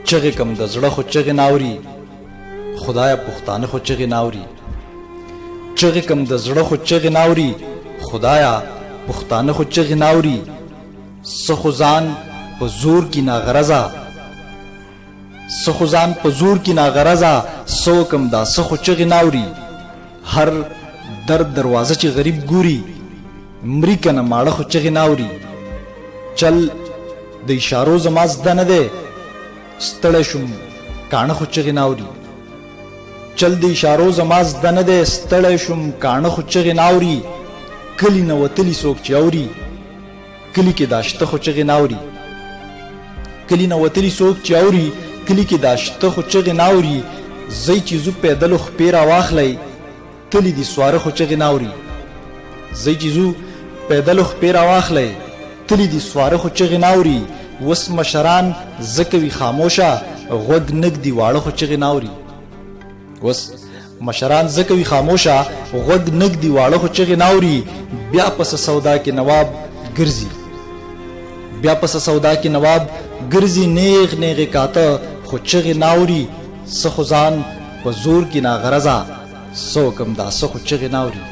چغې کم د زړه خو چغې ناوري خدایه پښتانه خو چغې ناوري چغې کم د زړه خو چغې ناوري خدایه پښتانه خو چغې ناوري څه خو ځان په زور کې ناغرضه څه خو ځان په زور کې ناغرضه څه وکم دا څه خو چغې ناوري هر درد دروازه چې غریب ګوري مري کنه ماړه خو چغې ناوري چل د اشارو زما زده نه دی ستړی شوم کاڼه خو چغې ناوري چل د اشارو زما زده نه دی ستړی شوم کاڼه خو چغې ناوري کلي نه وتلي څوک چې اوري کلي کې دا شته خو چغې ناوري کلي نه وتلي څوک چې اوري کلي کې دا شته خو چغې ناوري ځئ چې ځو پیدلو خپې راواخلی تلي دي سواره خو چغې ناوري ځئ چې ځو پیدلو خپې راواخلی تلي دي سواره خو چغې ناوري وس مشران ځکه وي خاموشه غوږ نږدي واړه خو چغې ناوري وس مشران ځکه وي خاموشه غوږ نږدي واړه خو چغې ناوري بیا پس سودا کې نواب ګرځي بیا پس سودا کې نواب ګرځي نیغ نیغې کاته خو چغې ناوري څه خو ځان په زور کې ناغرضه څه وکم دا څه خو چغې ناوري